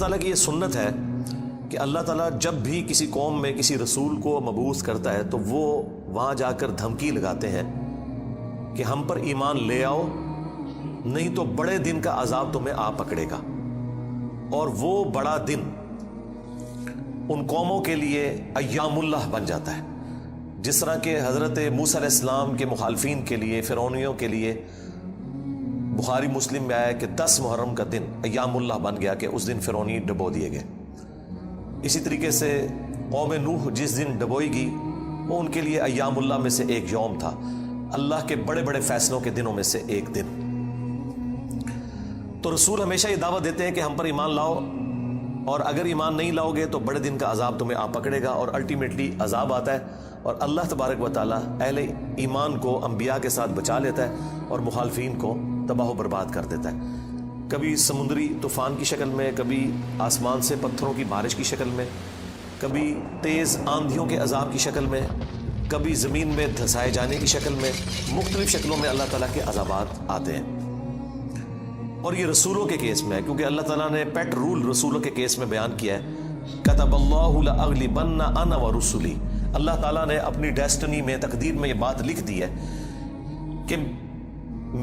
تعالیٰ کی یہ سنت ہے کہ اللہ تعالیٰ جب بھی کسی قوم میں کسی رسول کو مبعوث کرتا ہے تو وہ وہاں جا کر دھمکی لگاتے ہیں کہ ہم پر ایمان لے آؤ، نہیں تو بڑے دن کا عذاب تمہیں آ پکڑے گا۔ اور وہ بڑا دن ان قوموں کے لیے ایام اللہ بن جاتا ہے، جس طرح کہ حضرت موسیٰ علیہ السلام کے مخالفین کے لیے، فرعونیوں کے لیے بخاری مسلم میں آیا کہ 10 محرم کا دن ایام اللہ بن گیا کہ اس دن فرعونی ڈبو دیے گئے۔ اسی طریقے سے قوم نوح جس دن ڈبوئی گئی وہ ان کے لیے ایام اللہ میں سے ایک یوم تھا، اللہ کے بڑے بڑے فیصلوں کے دنوں میں سے ایک دن۔ تو رسول ہمیشہ یہ دعوت دیتے ہیں کہ ہم پر ایمان لاؤ، اور اگر ایمان نہیں لاؤ گے تو بڑے دن کا عذاب تمہیں آ پکڑے گا، اور الٹیمیٹلی عذاب آتا ہے، اور اللہ تبارک و تعالیٰ اہل ایمان کو انبیاء کے ساتھ بچا لیتا ہے اور مخالفین کو تباہ و برباد کر دیتا ہے، کبھی سمندری طوفان کی شکل میں، کبھی آسمان سے پتھروں کی بارش کی شکل میں، کبھی تیز آندھیوں کے عذاب کی شکل میں، کبھی زمین میں دھسائے جانے کی شکل میں، مختلف شکلوں میں اللہ تعالیٰ کے عذابات آتے ہیں۔ اور یہ رسولوں کے کیس میں ہے، کیونکہ اللہ تعالیٰ نے پیٹ رول رسولوں کے کیس میں بیان کیا ہے، کتب اللہ لأغلبن انا ورسلی، اللہ تعالیٰ نے اپنی ڈیسٹنی میں، تقدیر میں یہ بات لکھ دی ہے کہ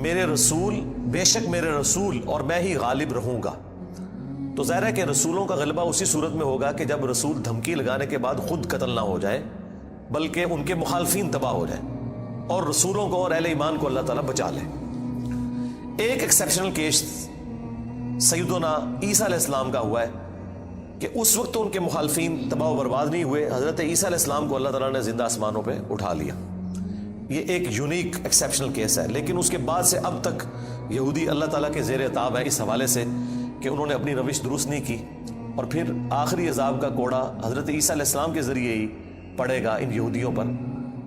میرے رسول، بے شک میرے رسول اور میں ہی غالب رہوں گا۔ تو ظاہر ہے کہ رسولوں کا غلبہ اسی صورت میں ہوگا کہ جب رسول دھمکی لگانے کے بعد خود قتل نہ ہو جائے بلکہ ان کے مخالفین تباہ ہو جائیں، اور رسولوں کو اور اہل ایمان کو اللہ تعالیٰ بچا لے۔ ایک ایکسیپشنل کیس سیدنا عیسیٰ علیہ السلام کا ہوا ہے کہ اس وقت تو ان کے مخالفین تباہ و برباد نہیں ہوئے، حضرت عیسیٰ علیہ السلام کو اللہ تعالیٰ نے زندہ آسمانوں پہ اٹھا لیا۔ یہ ایک یونیک ایکسیپشنل کیس ہے، لیکن اس کے بعد سے اب تک یہودی اللہ تعالیٰ کے زیر عتاب ہے اس حوالے سے کہ انہوں نے اپنی روش درست نہیں کی، اور پھر آخری عذاب کا کوڑا حضرت عیسیٰ علیہ السلام کے ذریعے ہی پڑے گا ان یہودیوں پر،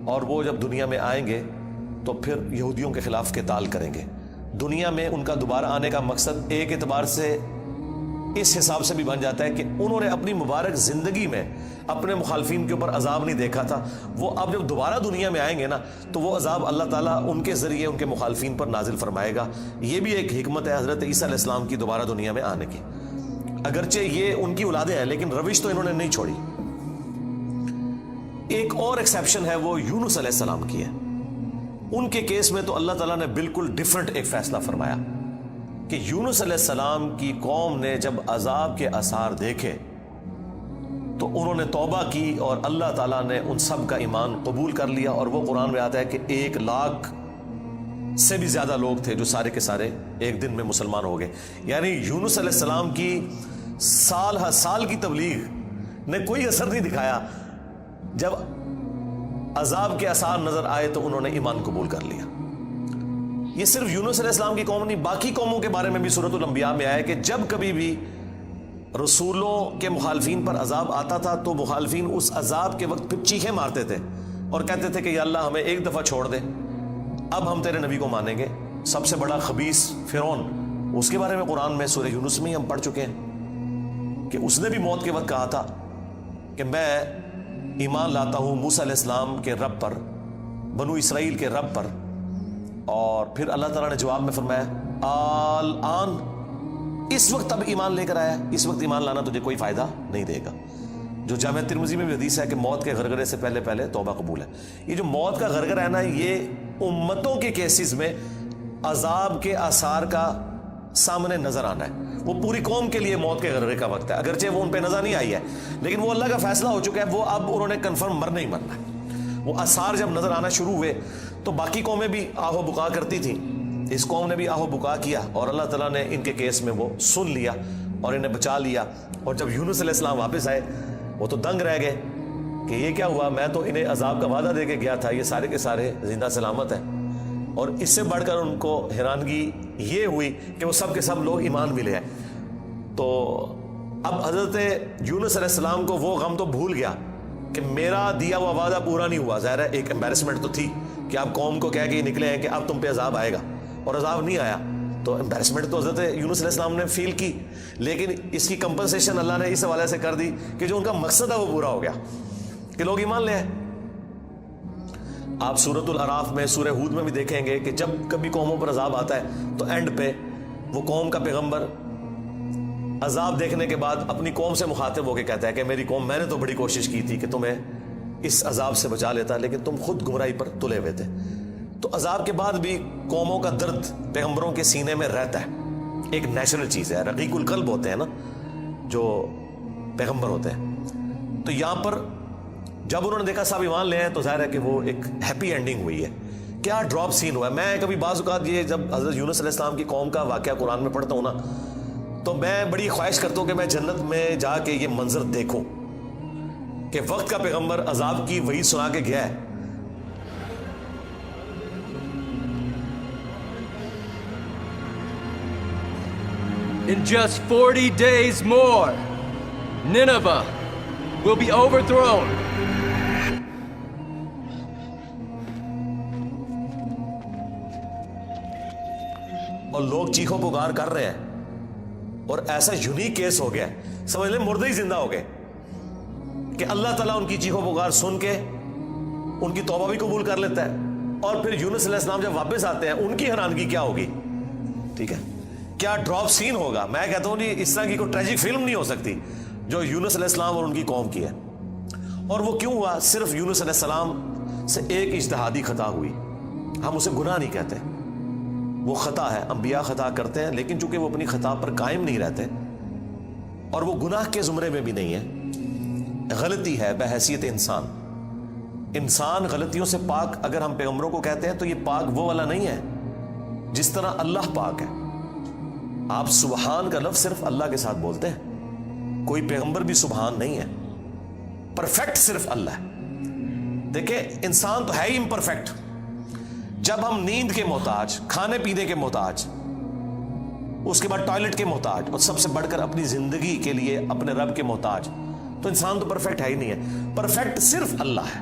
اور وہ جب دنیا میں آئیں گے تو پھر یہودیوں کے خلاف قتال کریں گے۔ دنیا میں ان کا دوبارہ آنے کا مقصد ایک اعتبار سے اس حساب سے بھی بن جاتا ہے کہ انہوں نے اپنی مبارک زندگی میں اپنے مخالفین کے اوپر عذاب نہیں دیکھا تھا، وہ اب جب دوبارہ دنیا میں آئیں گے نا تو وہ عذاب اللہ تعالیٰ ان کے ذریعے ان کے مخالفین پر نازل فرمائے گا۔ یہ بھی ایک حکمت ہے حضرت عیسیٰ علیہ السلام کی دوبارہ دنیا میں آنے کی، اگرچہ یہ ان کی اولادیں ہیں لیکن روش تو انہوں نے نہیں چھوڑی۔ ایک اور ایکسیپشن ہے وہ یونس علیہ السلام کی ہے، ان کے کیس میں تو اللہ تعالیٰ نے بالکل ڈیفرنٹ ایک فیصلہ فرمایا کہ یونس علیہ السلام کی قوم نے جب عذاب کے آثار دیکھے تو انہوں نے توبہ کی، اور اللہ تعالیٰ نے ان سب کا ایمان قبول کر لیا، اور وہ قرآن میں آتا ہے کہ 1,00,000 سے بھی زیادہ لوگ تھے جو سارے کے سارے ایک دن میں مسلمان ہو گئے۔ یعنی یونس علیہ السلام کی سال ہر سال کی تبلیغ نے کوئی اثر نہیں دکھایا، جب عذاب کے آثار نظر آئے تو انہوں نے ایمان قبول کر لیا۔ یہ صرف یونس علیہ السلام کی قوم نہیں، باقی قوموں کے بارے میں بھی سورۃ الانبیاء میں آیا کہ جب کبھی بھی رسولوں کے مخالفین پر عذاب آتا تھا تو مخالفین اس عذاب کے وقت پھر چیخیں مارتے تھے اور کہتے تھے کہ یا اللہ ہمیں ایک دفعہ چھوڑ دے، اب ہم تیرے نبی کو مانیں گے۔ سب سے بڑا خبیث فرعون، اس کے بارے میں قرآن میں سورہ یونس میں ہی ہم پڑھ چکے ہیں کہ اس نے بھی موت کے وقت کہا تھا کہ میں ایمان لاتا ہوں موسیٰ علیہ السلام کے رب پر، بنو اسرائیل کے رب پر، اور پھر اللہ تعالیٰ نے جواب میں فرمایا آن، اس وقت اب ایمان لے کر آیا، اس وقت ایمان لانا تجھے کوئی فائدہ نہیں دے گا۔ جو جامع ترمذی میں بھی حدیث ہے کہ موت کے غرغرے سے پہلے پہلے توبہ قبول ہے۔ یہ جو موت کا غرغرہ ہے نا، یہ امتوں کے کیسز میں عذاب کے آثار کا سامنے نظر آنا ہے۔ وہ پوری قوم کے لیے موت کے غرغرے کا وقت ہے، اگرچہ وہ ان پہ نظر نہیں آئی ہے لیکن وہ اللہ کا فیصلہ ہو چکا ہے، وہ اب انہوں نے کنفرم مرنا ہی مرنا ہے۔ وہ آثار جب نظر آنا شروع ہوئے تو باقی قومیں بھی آہ و بکا کرتی تھیں، اس قوم نے بھی آہ و بکا کیا، اور اللہ تعالیٰ نے ان کے کیس میں وہ سن لیا اور انہیں بچا لیا۔ اور جب یونس علیہ السلام واپس آئے وہ تو دنگ رہ گئے کہ یہ کیا ہوا، میں تو انہیں عذاب کا وعدہ دے کے گیا تھا، یہ سارے کے سارے زندہ سلامت ہیں۔ اور اس سے بڑھ کر ان کو حیرانگی یہ ہوئی کہ وہ سب کے سب لوگ ایمان ملے ہیں۔ تو اب حضرت یونس علیہ السلام کو وہ غم تو بھول گیا کہ میرا دیا ہوا وعدہ پورا نہیں ہوا۔ ظاہر ہے ایک امبیرسمنٹ تو تھی کہ آپ قوم کو کہہ کے یہ نکلے ہیں کہ اب تم پہ عذاب آئے گا، اور عذاب نہیں آیا، تو امبیرسمنٹ تو حضرت یونس علیہ السلام نے فیل کی، لیکن اس کی کمپنسیشن اللہ نے اس حوالے سے کر دی کہ جو ان کا مقصد ہے وہ پورا ہو گیا کہ لوگ ایمان لے آئے۔ آپ سورۃ الاعراف میں، سورہ ہود میں بھی دیکھیں گے کہ جب کبھی قوموں پر عذاب آتا ہے تو اینڈ پہ وہ قوم کا پیغمبر عذاب دیکھنے کے بعد اپنی قوم سے مخاطب ہو کے کہتا ہے کہ میری قوم، میں نے تو بڑی کوشش کی تھی کہ تمہیں اس عذاب سے بچا لیتا، لیکن تم خود گمراہی پر تلے ہوئے تھے۔ تو عذاب کے بعد بھی قوموں کا درد پیغمبروں کے سینے میں رہتا ہے، ایک نیچرل چیز ہے، رقیق القلب ہوتے ہیں نا جو پیغمبر ہوتے ہیں۔ تو یہاں پر جب انہوں نے دیکھا صاحب ایمان لے ہیں تو ظاہر ہے کہ وہ ایک ہیپی اینڈنگ ہوئی ہے۔ کیا ڈراپ سین ہوا ہے! میں کبھی بعض اوقات یہ جب حضرت یونس علیہ السلام کی قوم کا واقعہ قرآن میں پڑھتا ہوں نا تو میں بڑی خواہش کرتا ہوں کہ میں جنت میں جا کے یہ منظر دیکھوں کہ وقت کا پیغمبر عذاب کی وحی سنا کے گیا ہے۔ In just 40 days more, Nineveh will be overthrown. اور لوگ چیخو پکار کر رہے ہیں، اور ایسا یونیک کیس ہو گیا ہے، سمجھ لیں مردے ہی زندہ ہو گئے کہ اللہ تعالیٰ ان کی چیخو پکار سن کے ان کی توبہ بھی قبول کر لیتا ہے۔ اور پھر یونس علیہ السلام جب واپس آتے ہیں ان کی حیرانگی کیا ہوگی، ٹھیک ہے، کیا ڈراپ سین ہوگا۔ میں کہتا ہوں نہیں، اس طرح کی کوئی ٹریجک فلم نہیں ہو سکتی جو یونس علیہ السلام اور ان کی قوم کی ہے۔ اور وہ کیوں ہوا؟ صرف یونس علیہ السلام سے ایک اجتہادی خطا ہوئی۔ ہم اسے گناہ نہیں کہتے، وہ خطا ہے، انبیاء خطا کرتے ہیں، لیکن چونکہ وہ اپنی خطا پر قائم نہیں رہتے اور وہ گناہ کے زمرے میں بھی نہیں ہے، غلطی ہے بحیثیت انسان۔ انسان غلطیوں سے پاک اگر ہم پیغمبروں کو کہتے ہیں تو یہ پاک وہ والا نہیں ہے جس طرح اللہ پاک ہے۔ آپ سبحان کا لفظ صرف اللہ کے ساتھ بولتے ہیں، کوئی پیغمبر بھی سبحان نہیں ہے، پرفیکٹ صرف اللہ ہے۔ دیکھیں انسان تو ہے ہی امپرفیکٹ۔ جب ہم نیند کے محتاج، کھانے پینے کے محتاج، اس کے بعد ٹوائلٹ کے محتاج، اور سب سے بڑھ کر اپنی زندگی کے لیے اپنے رب کے محتاج، تو انسان تو پرفیکٹ ہے ہی نہیں ہے۔ پرفیکٹ صرف اللہ ہے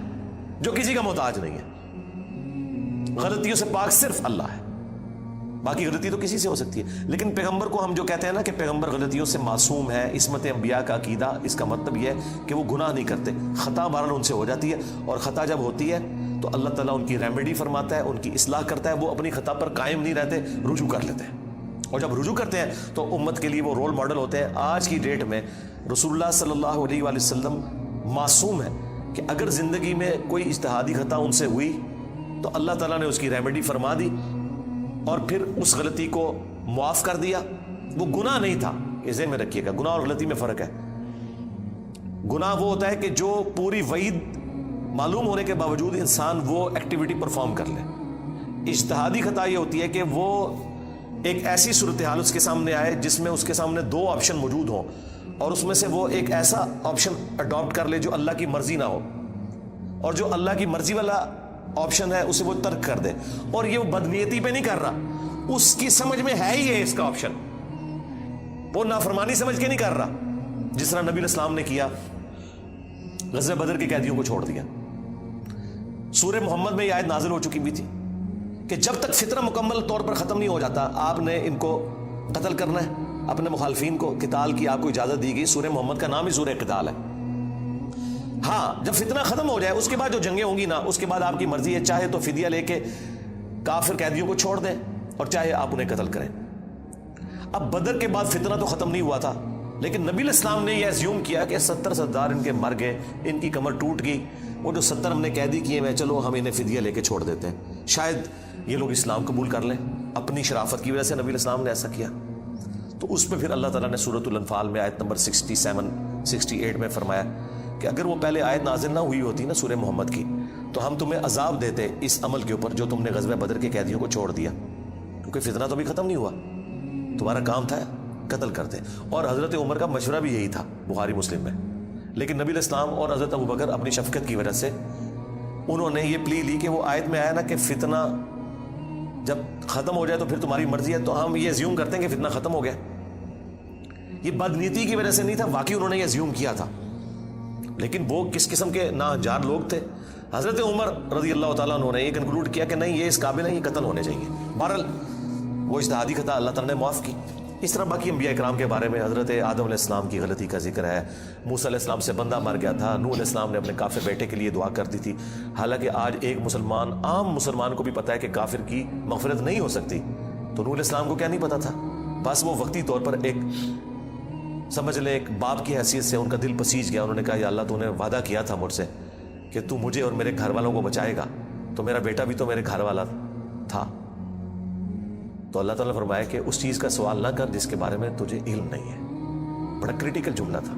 جو کسی کا محتاج نہیں ہے۔ غلطیوں سے پاک صرف اللہ ہے، باقی غلطی تو کسی سے ہو سکتی ہے۔ لیکن پیغمبر کو ہم جو کہتے ہیں نا کہ پیغمبر غلطیوں سے معصوم ہے، عصمت انبیاء کا عقیدہ، اس کا مطلب یہ ہے کہ وہ گناہ نہیں کرتے۔ خطا بہرحال ان سے ہو جاتی ہے، اور خطا جب ہوتی ہے تو اللہ تعالیٰ ان کی ریمیڈی فرماتا ہے، ان کی اصلاح کرتا ہے۔ وہ اپنی خطا پر قائم نہیں رہتے، رجوع کر لیتے ہیں، اور جب رجوع کرتے ہیں تو امت کے لیے وہ رول ماڈل ہوتے ہیں۔ آج کی ڈیٹ میں رسول اللہ صلی اللہ علیہ وآلہ وسلم معصوم ہے کہ اگر زندگی میں کوئی اجتہادی خطا ان سے ہوئی تو اللہ تعالیٰ نے اس کی ریمیڈی فرما دی اور پھر اس غلطی کو معاف کر دیا۔ وہ گناہ نہیں تھا، یہ ذہن میں رکھیے گا، گناہ اور غلطی میں فرق ہے۔ گناہ وہ ہوتا ہے کہ جو پوری وعید معلوم ہونے کے باوجود انسان وہ ایکٹیویٹی پرفارم کر لے۔ اجتہادی خطا یہ ہوتی ہے کہ وہ ایک ایسی صورتحال اس کے سامنے آئے جس میں اس کے سامنے دو آپشن موجود ہوں، اور اس میں سے وہ ایک ایسا آپشن اڈاپٹ کر لے جو اللہ کی مرضی نہ ہو، اور جو اللہ کی مرضی والا آپشن ہے اسے وہ ترک کر دے۔ اور یہ وہ بدنیتی پہ نہیں کر رہا، اس کی سمجھ میں ہے ہی ہے اس کا آپشن، وہ نافرمانی سمجھ کے نہیں کر رہا، جس طرح نبی علیہ السلام نے کیا، غزوہ بدر کے قیدیوں کو چھوڑ دیا۔ سورہ محمد میں یہ آیت نازل ہو چکی بھی تھی کہ جب تک فتنہ مکمل طور پر ختم نہیں ہو جاتا آپ نے ان کو قتل کرنا ہے، اپنے مخالفین کو قتال کی آپ کو اجازت دی گئی۔ سورہ محمد کا نام ہی سورہ قتال ہے۔ ہاں جب فتنہ ختم ہو جائے اس کے بعد جو جنگیں ہوں گی نا، اس کے بعد آپ کی مرضی ہے، چاہے تو فدیہ لے کے کافر قیدیوں کو چھوڑ دیں اور چاہے آپ انہیں قتل کریں۔ اب بدر کے بعد فتنہ تو ختم نہیں ہوا تھا، لیکن نبی علیہ السلام نے یہ ایزیوم کیا کہ 70 سردار ان کے مر گئے، ان کی کمر ٹوٹ گئی، وہ جو 70 ہم نے قیدی کیے ہیں چلو ہم انہیں فدیہ لے کے چھوڑ دیتے ہیں، شاید یہ لوگ اسلام قبول کر لیں۔ اپنی شرافت کی وجہ سے نبی علیہ السلام نے ایسا کیا۔ تو اس پہ پھر اللہ تعالیٰ نے سورۃ الانفال میں آیت نمبر 67-68 میں فرمایا کہ اگر وہ پہلے آیت نازل نہ ہوئی ہوتی نا سورہ محمد کی تو ہم تمہیں عذاب دیتے اس عمل کے اوپر جو تم نے غزوہ بدر کے قیدیوں کو چھوڑ دیا، کیونکہ فتنہ تو ابھی ختم نہیں ہوا، تمہارا کام تھا قتل کرتے۔ اور حضرت عمر کا مشورہ بھی یہی تھا بخاری مسلم میں، لیکن نبی علیہ السلام اور حضرت ابوبکر اپنی شفقت کی وجہ سے انہوں نے یہ پلی لی کہ وہ آیت میں آیا نا کہ فتنہ جب ختم ہو جائے تو پھر تمہاری مرضی ہے، تو ہم یہ ایزیوم کرتے ہیں کہ فتنہ ختم ہو گیا۔ یہ بدنیتی کی وجہ سے نہیں تھا، واقعی انہوں نے یہ ایزیوم کیا تھا، لیکن وہ کس قسم کے ناہنجار لوگ تھے۔ حضرت عمر رضی اللہ تعالیٰ عنہ نے یہ کنکلوڈ کیا کہ نہیں یہ اس قابل ہے، یہ قتل ہونے چاہیے۔ بہرحال وہ اجتہادی خطا اللہ تعالیٰ نے معاف کی۔ اس طرح باقی انبیاء کرام کے بارے میں حضرت آدم علیہ السلام کی غلطی کا ذکر ہے، موسیٰ علیہ السلام سے بندہ مر گیا تھا، نوح علیہ السلام نے اپنے کافر بیٹے کے لیے دعا کر دی تھی، حالانکہ آج ایک مسلمان عام مسلمان کو بھی پتہ ہے کہ کافر کی مغفرت نہیں ہو سکتی، تو نوح علیہ السلام کو کیا نہیں پتا تھا؟ بس وہ وقتی طور پر ایک سمجھ لے ایک باپ کی حیثیت سے ان کا دل پسیج گیا. انہوں نے کہا یا اللہ تو نے وعدہ کیا تھا مجھ سے کہ تو مجھے اور میرے گھر والوں کو بچائے گا, تو میرا بیٹا بھی تو میرے گھر والا تھا. تو اللہ تعالیٰ نے فرمایا کہ اس چیز کا سوال نہ کر جس کے بارے میں تجھے علم نہیں ہے. بڑا کریٹیکل جملہ تھا,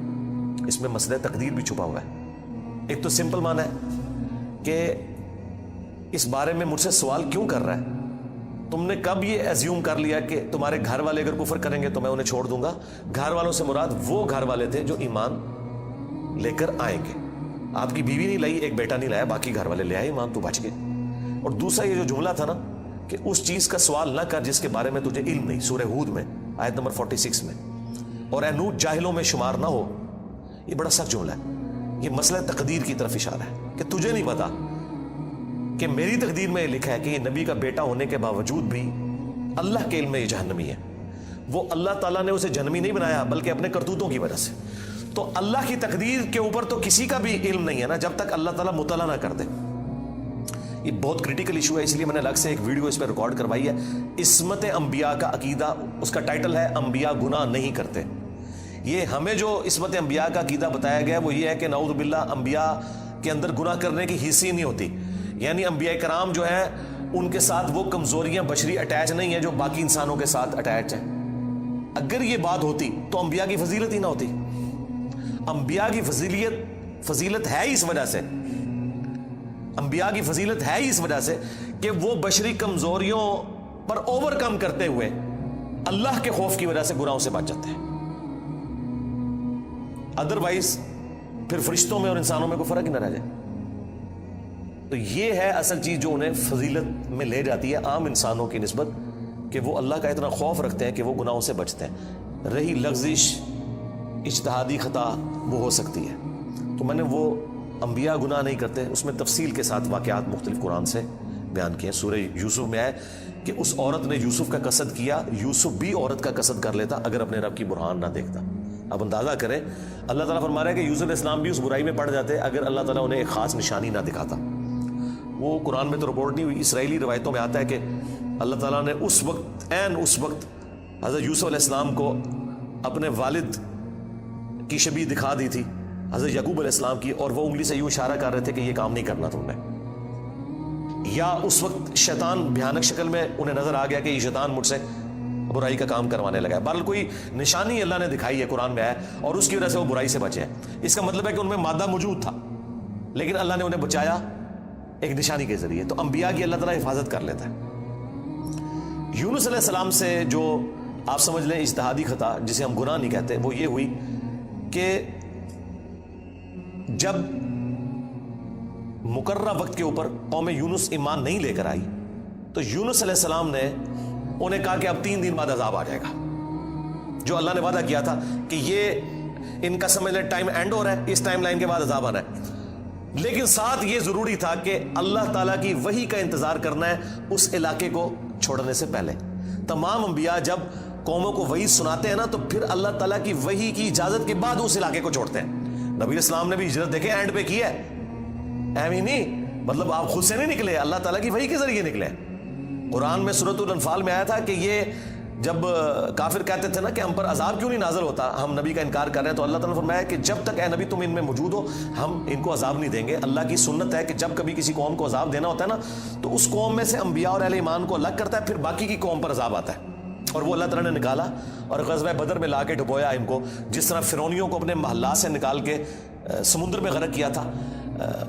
اس میں مسئلہ تقدیر بھی چھپا ہوا ہے. ایک تو سمپل معنی ہے کہ اس بارے میں مجھ سے سوال کیوں کر رہا ہے, تم نے کب یہ ایزیوم کر لیا کہ تمہارے گھر والے اگر کفر کریں گے تو میں انہیں چھوڑ دوں گا. گھر والوں سے مراد وہ گھر والے تھے جو ایمان لے کر آئیں گے. آپ کی بیوی نہیں لائی, ایک بیٹا نہیں لایا, باقی گھر والے لے آئے ایمان, تو بچ گئے. اور دوسرا یہ جو جملہ تھا نا کہ اس چیز کا سوال نہ کر جس کے بارے میں تجھے علم نہیں, سورہ ہود میں آیت نمبر 46 میں, اور اے نوح جاہلوں میں شمار نہ ہو. یہ بڑا سخت جملہ ہے. یہ مسئلہ تقدیر کی طرف اشارہ ہے کہ تجھے نہیں پتا کہ میری تقدیر میں یہ لکھا ہے کہ یہ نبی کا بیٹا ہونے کے باوجود بھی اللہ کے علم میں یہ جہنمی ہے. وہ اللہ تعالیٰ نے اسے جہنمی نہیں بنایا بلکہ اپنے کرتوتوں کی وجہ سے. تو اللہ کی تقدیر کے اوپر تو کسی کا بھی علم نہیں ہے نا جب تک اللہ تعالیٰ مطلع نہ کر دے. یہ بہت کریٹیکل ایشو ہے, اس لیے میں نے الگ سے ایک ویڈیو اس پہ ریکارڈ کروائی ہے. عصمت انبیاء کا عقیدہ, اس کا ٹائٹل ہے انبیاء گناہ نہیں کرتے. یہ ہمیں جو عصمت انبیاء کا عقیدہ بتایا گیا وہ یہ ہے کہ نعوذ باللہ انبیاء کے اندر گناہ کرنے کی حص ہی نہیں ہوتی. یعنی انبیاء کرام جو ہیں ان کے ساتھ وہ کمزوریاں بشری اٹیچ نہیں ہیں جو باقی انسانوں کے ساتھ اٹیچ ہیں. اگر یہ بات ہوتی تو انبیاء کی فضیلت ہی نہ ہوتی. انبیاء کی فضیلت ہے اس وجہ سے, انبیاء کی فضیلت ہے اس وجہ سے کہ وہ بشری کمزوریوں پر اوور کم کرتے ہوئے اللہ کے خوف کی وجہ سے گناہوں سے بچ جاتے ہیں. ادروائز پھر فرشتوں میں اور انسانوں میں کوئی فرق ہی نہ رہ جائے. تو یہ ہے اصل چیز جو انہیں فضیلت میں لے جاتی ہے عام انسانوں کی نسبت, کہ وہ اللہ کا اتنا خوف رکھتے ہیں کہ وہ گناہوں سے بچتے ہیں. رہی لغزش اجتہادی خطا وہ ہو سکتی ہے. تو میں نے وہ انبیاء گناہ نہیں کرتے اس میں تفصیل کے ساتھ واقعات مختلف قرآن سے بیان کیے. سورہ یوسف میں ہے کہ اس عورت نے یوسف کا قصد کیا, یوسف بھی عورت کا قصد کر لیتا اگر اپنے رب کی برہان نہ دیکھتا. اب اندازہ کریں, اللہ تعالیٰ فرما رہا ہے کہ یوسف علیہ السلام بھی اس برائی میں پڑ جاتے اگر اللہ تعالیٰ انہیں ایک خاص نشانی نہ دکھاتا. وہ قرآن میں تو رپورٹ نہیں ہوئی, اسرائیلی روایتوں میں آتا ہے کہ اللہ تعالیٰ نے اس وقت حضرت یوسف علیہ السلام کو اپنے والد کی شبیہ دکھا دی تھی, حضرت یعقوب علیہ السلام کی, اور وہ انگلی سے یوں اشارہ کر رہے تھے کہ یہ کام نہیں کرنا تم نے. یا اس وقت شیطان بھیانک شکل میں انہیں نظر آ گیا کہ یہ شیطان مجھ سے برائی کا کام کروانے لگا ہے. بہرحال کوئی نشانی اللہ نے دکھائی ہے قرآن میں ہے اور اس کی وجہ سے وہ برائی سے بچے ہیں. اس کا مطلب ہے کہ ان میں مادہ موجود تھا لیکن اللہ نے انہیں بچایا ایک نشانی کے ذریعے. تو انبیاء کی اللہ تعالیٰ حفاظت کر لیتا ہے. یونس علیہ السلام سے جو آپ سمجھ لیں اجتہادی خطا جسے ہم گناہ نہیں کہتے وہ یہ ہوئی کہ جب مقررہ وقت کے اوپر قوم یونس ایمان نہیں لے کر آئی تو یونس علیہ السلام نے انہیں کہا کہ اب 3 دن بعد عذاب آ جائے گا. جو اللہ نے وعدہ کیا تھا کہ یہ ان کا سمجھ لیں ٹائم اینڈ ہو رہا ہے, اس ٹائم لائن کے بعد عذاب آنا ہے. لیکن ساتھ یہ ضروری تھا کہ اللہ تعالیٰ کی وحی کا انتظار کرنا ہے اس علاقے کو چھوڑنے سے پہلے. تمام انبیاء جب قوموں کو وحی سناتے ہیں نا تو پھر اللہ تعالیٰ کی وحی کی اجازت کے بعد اس علاقے کو چھوڑتے ہیں. نبی اسلام نے بھی ہجرت دیکھیں اینڈ پہ کی ہے, ایویں نہیں, مطلب آپ خود سے نہیں نکلے, اللہ تعالیٰ کی وحی کے ذریعے نکلے. قرآن میں سورۃ الانفال میں آیا تھا کہ یہ جب کافر کہتے تھے نا کہ ہم پر عذاب کیوں نہیں نازل ہوتا, ہم نبی کا انکار کر رہے ہیں, تو اللہ تعالیٰ نے فرمایا کہ جب تک اے نبی تم ان میں موجود ہو ہم ان کو عذاب نہیں دیں گے. اللہ کی سنت ہے کہ جب کبھی کسی قوم کو عذاب دینا ہوتا ہے نا تو اس قوم میں سے انبیاء اور اہل ایمان کو الگ کرتا ہے, پھر باقی کی قوم پر عذاب آتا ہے. اور وہ اللہ تعالیٰ نے نکالا اور غزوہ بدر میں لا کے ڈبویا ان کو, جس طرح فرعونیوں کو اپنے محلات سے نکال کے سمندر میں غرق کیا تھا,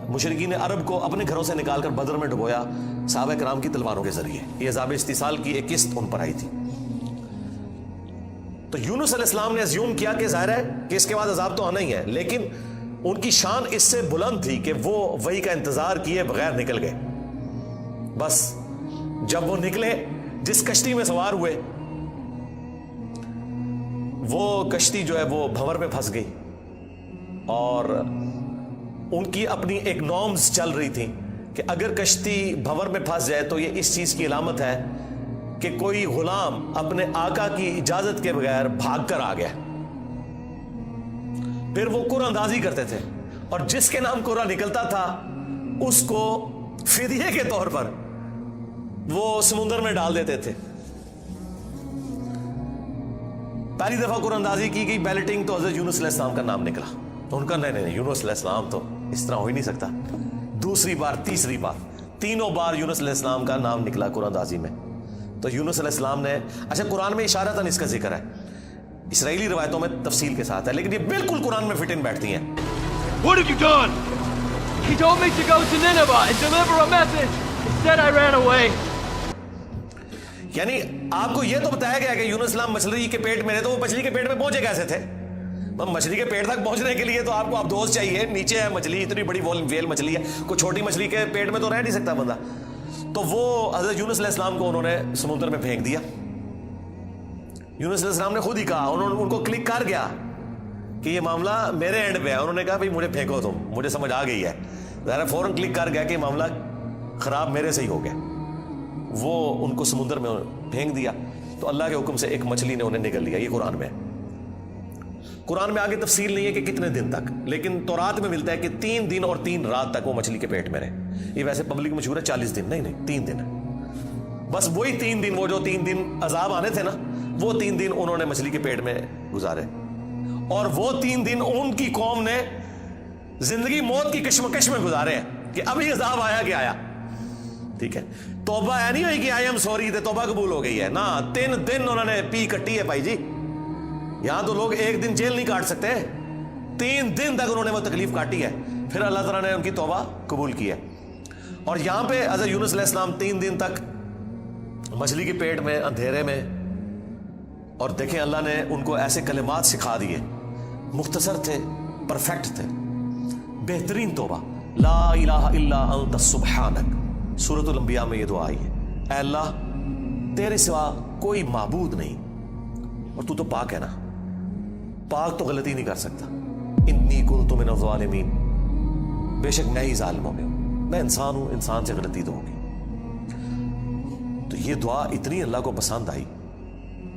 مشرکین عرب کو اپنے گھروں سے نکال کر بدر میں ڈبویا صحابہ کرام کی تلواروں کے ذریعے. یہ عذاب استحصال کی ایک قسط ان پر آئی تھی. تو یونس علیہ السلام نے اسیوم کیا کہ ظاہر ہے کہ اس کے بعد عذاب تو آنا ہی ہے, لیکن ان کی شان اس سے بلند تھی کہ وہ وحی کا انتظار کیے بغیر نکل گئے. بس جب وہ نکلے, جس کشتی میں سوار ہوئے وہ کشتی جو ہے وہ بھنور میں پھنس گئی, اور ان کی اپنی ایک نارمز چل رہی تھی کہ اگر کشتی بھنور میں پھنس جائے تو یہ اس چیز کی علامت ہے کہ کوئی غلام اپنے آقا کی اجازت کے بغیر بھاگ کر آ گیا. پھر وہ قرآن اندازی کرتے تھے اور جس کے نام قرآن نکلتا تھا اس کو فدیے کے طور پر وہ سمندر میں ڈال دیتے تھے. پہلی دفعہ قرآن اندازی کی گئی بیلٹنگ تو حضرت یونس علیہ السلام کا نام نکلا، تو ان کا نہیں یونس علیہ السلام تو اس طرح ہو ہی نہیں سکتا. دوسری بار، تیسری بار، تینوں بار یونس علیہ السلام کا نام نکلا قرآن اندازی میں. تو یونس علیہ السلام نے، اچھا قرآن میں اشارتاً اس کا ذکر ہے، اسرائیلی روایتوں میں تفصیل کے ساتھ ہے، لیکن یہ بالکل قرآن میں فٹ ان بیٹھتی ہیں. What have you done? He told me to go to Nineveh and deliver a message. Instead I ran away. یعنی آپ کو یہ تو بتایا گیا کہ یونس علیہ السلام مچھلی کے پیٹ میں رہے، تو وہ مچھلی کے پیٹ میں پہنچے کیسے تھے؟ مچھلی کے پیٹ تک پہنچنے کے لیے تو آپ کو ابدوز چاہیے، نیچے ہے مچھلی، اتنی بڑی ویل مچھلی ہے، کوئی چھوٹی مچھلی کے پیٹ میں تو رہ نہیں سکتا بندہ. تو وہ حضرت یونس علیہ السلام کو انہوں نے سمندر میں پھینک دیا. یونس علیہ السلام نے خود ہی کہا، انہوں نے ان کو کلک کر گیا کہ یہ معاملہ میرے اینڈ پہ ہے. انہوں نے کہا بھائی مجھے پھینکو تم، مجھے سمجھ آ گئی ہے. ظاہر فوراً کلک کر گیا کہ معاملہ خراب میرے سے ہی ہو گیا. وہ ان کو سمندر میں پھینک دیا تو اللہ کے حکم سے ایک مچھلی نے انہیں نگل لیا. یہ قرآن میں ہے. قرآن میں آگے تفصیل نہیں ہے کہ کتنے دن تک، لیکن تورات میں ملتا ہے کہ 3 دن اور 3 رات تک وہ مچھلی کے پیٹ میں رہے. یہ ویسے پبلک مشہور ہے 40 دن، نہیں 3 دن ہے بس. وہی 3 دن، وہ جو 3 دن عذاب آنے تھے نا، وہ 3 دن انہوں نے مچھلی کے پیٹ میں گزارے. اور وہ 3 دن ان کی قوم نے زندگی موت کی کشمکش میں گزارے ہیں کہ ابھی عذاب آیا کہ آیا. ٹھیک ہے، توبہ ہے نہیں ہوئی کہ آئی ایم سوری تے توبہ قبول ہو گئی ہے نا. 3 دن انہوں نے پی کٹی ہے بھائی جی. یہاں تو لوگ 1 دن جیل نہیں کاٹ سکتے، 3 دن تک انہوں نے وہ تکلیف کاٹی ہے، پھر اللہ تعالیٰ نے ان کی توبہ قبول کی ہے. اور یہاں پہ حضرت یونس علیہ السلام 3 دن تک مچھلی کے پیٹ میں اندھیرے میں، اور دیکھیں اللہ نے ان کو ایسے کلمات سکھا دیے، مختصر تھے، پرفیکٹ تھے، بہترین توبہ. لا الہ الا انت سبحانک. سورۃ الانبیاء میں یہ دعا آئی ہے، اے اللہ تیرے سوا کوئی معبود نہیں، اور تو پاک ہے نا، پاک تو غلطی نہیں کر سکتا. انی کنت من الظالمین، بے شک میں ہی ظالموں میں ہوں، میں انسان ہوں، انسان سے غلطی تو ہوگی. تو یہ دعا اتنی اللہ کو پسند آئی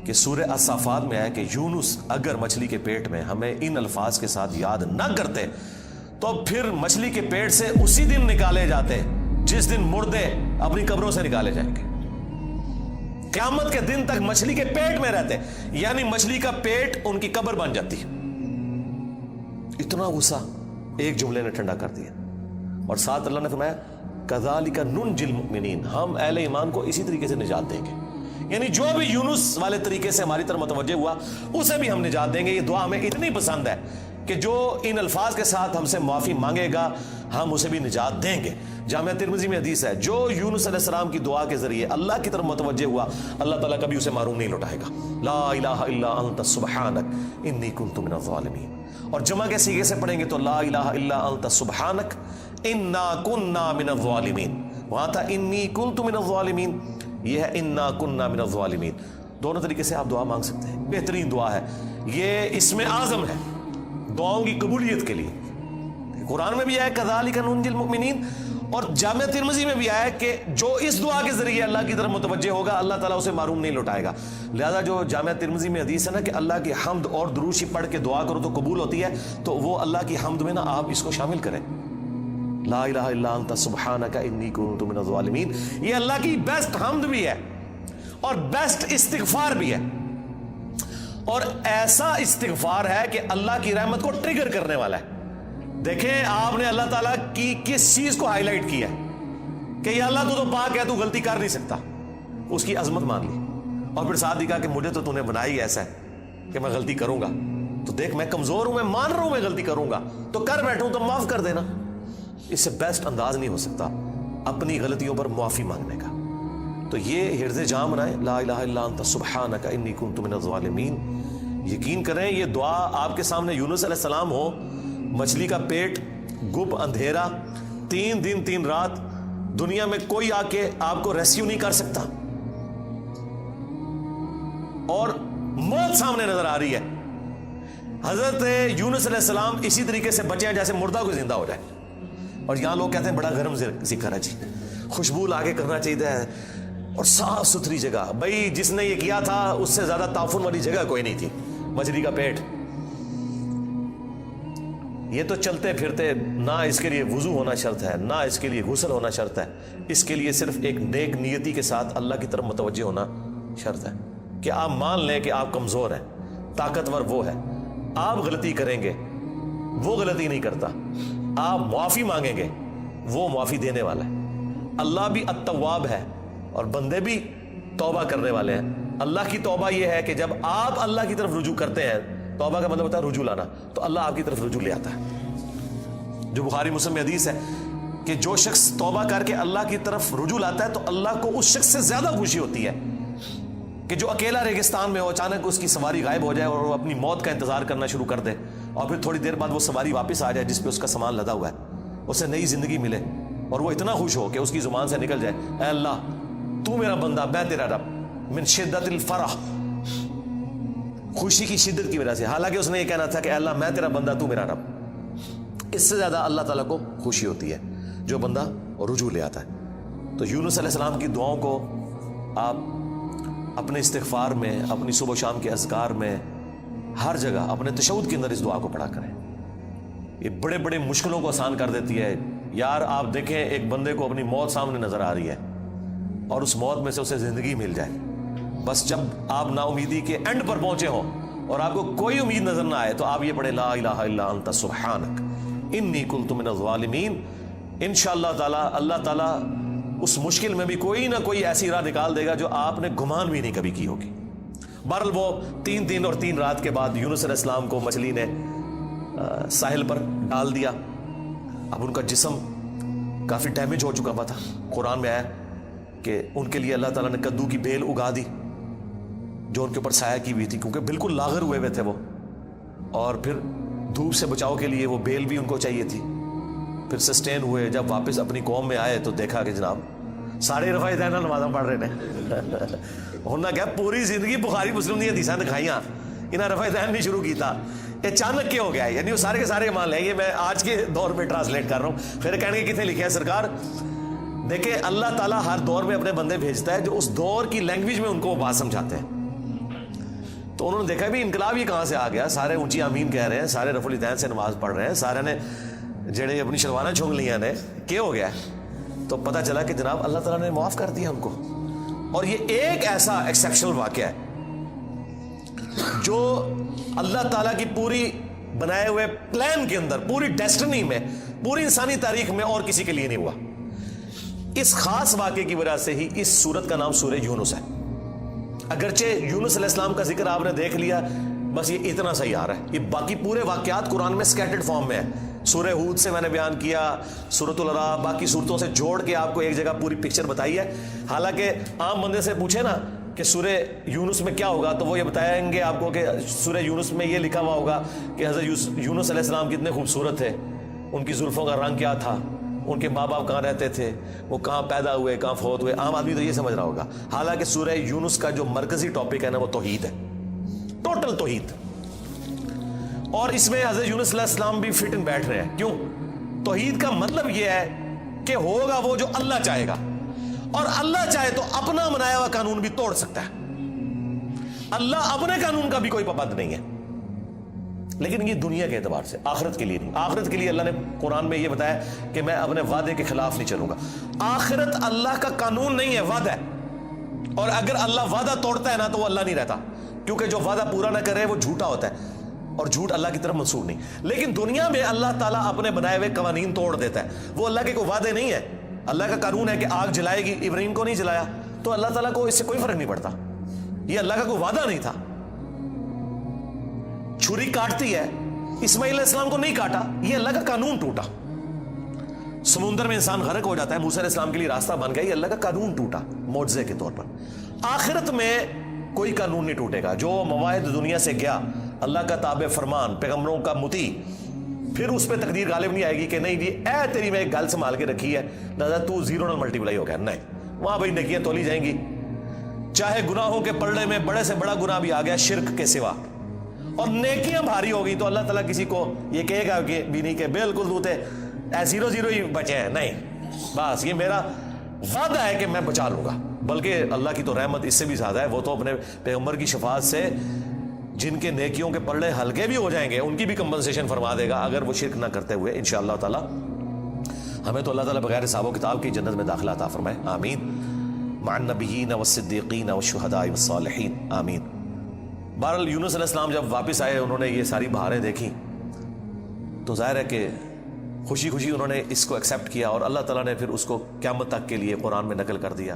کہ سورہ الصافات میں ہے کہ یونس اگر مچھلی کے پیٹ میں ہمیں ان الفاظ کے ساتھ یاد نہ کرتے تو پھر مچھلی کے پیٹ سے اسی دن نکالے جاتے جس دن مردے اپنی قبروں سے نکالے جائیں گے. قیامت کے دن تک مچھلی کے پیٹ میں رہتے، یعنی مچھلی کا پیٹ ان کی قبر بن جاتی. اتنا غصہ ایک جملے نے ٹھنڈا کر دیا. اور ساتھ اللہ نے فرمایا کذالک ننجی المؤمنین، ہم اہل ایمان کو اسی طریقے سے نجات دیں گے. یعنی جو بھی یونس والے طریقے سے ہماری طرف متوجہ ہوا اسے بھی ہم نجات دیں گے. یہ دعا ہمیں اتنی پسند ہے کہ جو ان الفاظ کے ساتھ ہم سے معافی مانگے گا ہم اسے بھی نجات دیں گے. جامعہ ترمذی میں حدیث ہے، جو یونس علیہ السلام کی دعا کے ذریعے اللہ کی طرف متوجہ ہوا اللہ تعالیٰ کبھی اسے محروم نہیں لوٹائے گا. لا الہ الا انت سبحانک انی کنت من الظالمین. اور جمع کے صیغے سے پڑھیں گے تو لا الہ الا انت سبحانک انا کننا من الظالمین. وہاں تھا انی کنت من الظالمین، یہ ہے انا کننا من الظالمین. دونوں طریقے سے آپ دعا مانگ سکتے ہیں. بہترین دعا ہے یہ، اسم اعظم ہے دعاؤں کی قبولیت کے لیے. قرآن میں بھی آیا کذالک ننجی المؤمنین، اور جامعہ ترمذی میں بھی آیا کہ جو اس دعا کے ذریعے اللہ کی طرف متوجہ ہوگا اللہ تعالیٰ اسے محروم نہیں لوٹائے گا. لہذا جو جامعہ ترمذی میں حدیث ہے نا کہ اللہ کی حمد اور درود شریف پڑھ کے دعا کرو تو قبول ہوتی ہے، تو وہ اللہ کی حمد میں نا آپ اس کو شامل کریں. لا الہ الا انت سبحانک انی کنت من الظالمین. یہ اللہ کی بیسٹ حمد بھی ہے اور بیسٹ استغفار بھی ہے، اور ایسا استغفار ہے کہ اللہ کی رحمت کو ٹریگر کرنے والا ہے. دیکھیں آپ نے اللہ تعالیٰ کی کس چیز کو ہائی لائٹ کیا ہے کہ یہ اللہ تو پاک ہے، تو غلطی کر نہیں سکتا. اس کی عظمت مان لی، اور پھر ساتھ ہی کہا کہ مجھے تو نے بنائی ایسا ہے کہ میں غلطی کروں گا، تو دیکھ میں کمزور ہوں، میں مان رہا ہوں میں غلطی کروں گا، تو کر بیٹھوں تو معاف کر دینا. اس سے بیسٹ انداز نہیں ہو سکتا اپنی غلطیوں پر معافی مانگنے کا. تو یہ حرز جام بنائیں، لا الہ الا انت سبحانک انی کنت من الظالمین. یقین کریں یہ دعا آپ کے سامنے یونس علیہ السلام ہو، مچھلی کا پیٹ، گپ اندھیرا، 3 دن 3 رات، دنیا میں کوئی آ کے آپ کو ریسکیو نہیں کر سکتا، اور موت سامنے نظر آ رہی ہے. حضرت یونس علیہ السلام اسی طریقے سے بچے ہیں جیسے مردہ کو زندہ ہو جائے. اور یہاں لوگ کہتے ہیں بڑا گرم ذکر ہے جی، خوشبو لا کے کرنا چاہیے اور صاف ستھری جگہ. بھائی جس نے یہ کیا تھا اس سے زیادہ تعفن والی جگہ کوئی نہیں تھی. مچھلی کا پیٹ، یہ تو چلتے پھرتے، نہ اس کے لیے وضو ہونا شرط ہے، نہ اس کے لیے غسل ہونا شرط ہے. اس کے لیے صرف ایک نیک نیتی کے ساتھ اللہ کی طرف متوجہ ہونا شرط ہے کہ آپ مان لیں کہ آپ کمزور ہیں، طاقتور وہ ہے. آپ غلطی کریں گے وہ غلطی نہیں کرتا, آپ معافی مانگیں گے وہ معافی دینے والا ہے. اللہ بھی التواب ہے اور بندے بھی توبہ کرنے والے ہیں. اللہ کی توبہ یہ ہے کہ جب آپ اللہ کی طرف رجوع کرتے ہیں, توبہ کا مطلب ہوتا ہے رجوع لانا, تو اللہ آپ کی طرف رجوع لے آتا ہے. جو بخاری مسلم میں حدیث ہے کہ جو شخص توبہ کر کے اللہ کی طرف رجوع لاتا ہے تو اللہ کو اس شخص سے زیادہ خوشی ہوتی ہے کہ جو اکیلا ریگستان میں ہو, اچانک اس کی سواری غائب ہو جائے اور وہ اپنی موت کا انتظار کرنا شروع کر دے, اور پھر تھوڑی دیر بعد وہ سواری واپس آ جائے جس پہ اس کا سامان لدا ہوا ہے, اسے نئی زندگی ملے اور وہ اتنا خوش ہو کہ اس کی زبان سے نکل جائے, اے اللہ تو میرا بندہ میں تیرا رب, من شدت الفرح, خوشی کی شدت کی وجہ سے, حالانکہ اس نے یہ کہنا تھا کہ اے اللہ میں تیرا بندہ تو میرا رب. اس سے زیادہ اللہ تعالیٰ کو خوشی ہوتی ہے جو بندہ رجوع لے آتا ہے. تو یونس علیہ السلام کی دعاؤں کو آپ اپنے استغفار میں, اپنی صبح و شام کے اذکار میں, ہر جگہ اپنے تشہد کے اندر اس دعا کو پڑھا کریں. یہ بڑے بڑے مشکلوں کو آسان کر دیتی ہے. یار آپ دیکھیں ایک بندے کو اپنی موت سامنے نظر آ رہی ہے اور اس موت میں سے اسے زندگی مل جائے, بس جب آپ نا امیدی کے اینڈ پر پہنچے ہوں اور آپ کو کوئی امید نظر نہ آئے تو آپ یہ پڑھیں لا الہ الا انت سبحانک انی کنت من الظالمین. انشاءاللہ تعالی اللہ تعالیٰ اس مشکل میں بھی کوئی نہ کوئی ایسی راہ نکال دے گا جو آپ نے گمان بھی نہیں کبھی کی ہوگی. بہرحال وہ 3 دن اور 3 رات کے بعد یونس علیہ السلام کو مچھلی نے ساحل پر ڈال دیا. اب ان کا جسم کافی ڈیمیج ہو چکا ہوا تھا. قرآن میں آیا کہ ان کے لیے اللہ تعالیٰ نے کدو کی بیل اگا دی جو ان کے اوپر سایہ کی ہوئی تھی, کیونکہ بالکل لاغر ہوئے ہوئے تھے وہ, اور پھر دھوپ سے بچاؤ کے لیے وہ بیل بھی ان کو چاہیے تھی. پھر سسٹین ہوئے, جب واپس اپنی قوم میں آئے تو دیکھا کہ جناب سارے رفع دین نمازاں پڑھ رہے ہیں. ہونا کیا پوری زندگی بخاری مسلم دی حدیثاں دکھائیاں, انہیں رفع دین نہیں شروع کیتا, اچانک کیا ہو گیا ہے. یعنی وہ سارے کے سارے مال ہیں. یہ میں آج کے دور میں ٹرانسلیٹ کر رہا ہوں. پھر کہنے کے کتنے لکھے ہیں سرکار, دیکھیں اللہ تعالیٰ ہر دور میں اپنے بندے بھیجتا ہے جو اس دور کی لینگویج میں ان کو وہ بات سمجھاتے ہیں. تو انہوں نے دیکھا بھی انقلاب ہی کہاں سے آ گیا, سارے اونچی آمین کہہ رہے ہیں, سارے رفع الدین سے نماز پڑھ رہے ہیں, سارے نے جڑے اپنی شلوانیں چھونگ لیاں نے, کیا ہو گیا. تو پتہ چلا کہ جناب اللہ تعالیٰ نے معاف کر دیا ان کو. اور یہ ایک ایسا ایکسیپشنل واقعہ ہے جو اللہ تعالیٰ کی پوری بنائے ہوئے پلان کے اندر, پوری ڈیسٹنی میں, پوری انسانی تاریخ میں اور کسی کے لیے نہیں ہوا. اس خاص واقعے کی وجہ سے ہی اس سورت کا نام سورہ یونس ہے. اگرچہ یونس علیہ السلام کا ذکر آپ نے دیکھ لیا, بس یہ اتنا صحیح آ رہا ہے. یہ باقی پورے واقعات قرآن میں سکیٹرڈ فارم میں ہے. سورہ ہود سے میں نے بیان کیا, سورۃ العراف, باقی صورتوں سے جوڑ کے آپ کو ایک جگہ پوری پکچر بتائی ہے. حالانکہ عام بندے سے پوچھے نا کہ سورہ یونس میں کیا ہوگا تو وہ یہ بتائیں گے آپ کو کہ سورہ یونس میں یہ لکھا ہوا ہوگا کہ حضرت یونس علیہ السلام کتنے خوبصورت تھے, ان کی زلفوں کا رنگ کیا تھا, ان کے ماں باپ کہاں رہتے تھے, وہ کہاں پیدا ہوئے, کہاں فوت ہوئے. عام آدمی تو یہ سمجھ رہا ہوگا. حالانکہ سورہ یونس کا جو مرکزی ٹاپک ہے نا وہ توحید ہے, ٹوٹل توحید. اور اس میں حضرت یونس علیہ السلام بھی فٹ ان بیٹھ رہے ہیں. کیوں؟ توحید کا مطلب یہ ہے کہ ہوگا وہ جو اللہ چاہے گا, اور اللہ چاہے تو اپنا بنایا ہوا قانون بھی توڑ سکتا ہے. اللہ اپنے قانون کا بھی کوئی پابند نہیں ہے, لیکن یہ دنیا کے اعتبار سے, آخرت کے لیے نہیں. آخرت کے لیے اللہ نے قرآن میں یہ بتایا کہ میں اپنے وعدے کے خلاف نہیں چلوں گا. آخرت اللہ کا قانون نہیں ہے, وعدہ ہے. اور اگر اللہ وعدہ توڑتا ہے نا تو وہ اللہ نہیں رہتا, کیونکہ جو وعدہ پورا نہ کرے وہ جھوٹا ہوتا ہے, اور جھوٹ اللہ کی طرف منسوب نہیں. لیکن دنیا میں اللہ تعالیٰ اپنے بنائے ہوئے قوانین توڑ دیتا ہے. وہ اللہ کے کوئی وعدے نہیں ہے. اللہ کا قانون ہے کہ آگ جلائے گی, ابراہیم کو نہیں جلایا, تو اللہ تعالیٰ کو اس سے کوئی فرق نہیں پڑتا. یہ اللہ کا کوئی وعدہ نہیں تھا. چھری کاٹتی ہے, اسماعیل علیہ السلام کو نہیں کاٹا, یہ اللہ کا قانون ٹوٹا. سمندر میں انسان غرق ہو جاتا ہے, موسیٰ علیہ السلام کے لیے راستہ بن گیا, یہ اللہ کا قانون ٹوٹا معجزے کے طور پر. آخرت میں کوئی قانون نہیں ٹوٹے گا. جو مواعد دنیا سے گیا, اللہ کا تابع فرمان, پیغمبروں کا مطیع, پھر اس پہ تقدیر غالب نہیں آئے گی کہ نہیں جی اے تیری میں ایک گل سنبھال کے رکھی ہے, لہذا تو زیرو نہ ملٹی پلائی ہو گیا. نہیں, وہاں بھائی نیکیاں تولی جائیں گی. چاہے گناہوں کے پلڑے میں بڑے سے بڑا گناہ بھی آ گیا شرک کے سوا, اور نیکیاں بھاری ہو گئی, تو اللہ تعالیٰ کسی کو یہ کہے گا کہ بھی نہیں کہ بالکل تو زیرو زیرو ہی بچے ہیں. نہیں, بس یہ میرا وعدہ ہے کہ میں بچا لوں گا. بلکہ اللہ کی تو رحمت اس سے بھی زیادہ ہے. وہ تو اپنے پیغمبر کی شفاعت سے جن کے نیکیوں کے پلڑے ہلکے بھی ہو جائیں گے ان کی بھی کمپنسیشن فرما دے گا, اگر وہ شرک نہ کرتے ہوئے. انشاءاللہ تعالی ہمیں تو اللہ تعالیٰ بغیر حساب و کتاب کی جنت میں داخلہ عطا فرمائے. آمین. مع النبیین والصدیقین والشہداء والصالحین. آمین. بہرحال یونس علیہ السلام جب واپس آئے، انہوں نے یہ ساری بہاریں دیکھی تو ظاہر ہے کہ خوشی خوشی انہوں نے اس کو ایکسیپٹ کیا، اور اللہ تعالیٰ نے پھر اس کو قیامت تک کے لیے قرآن میں نقل کر دیا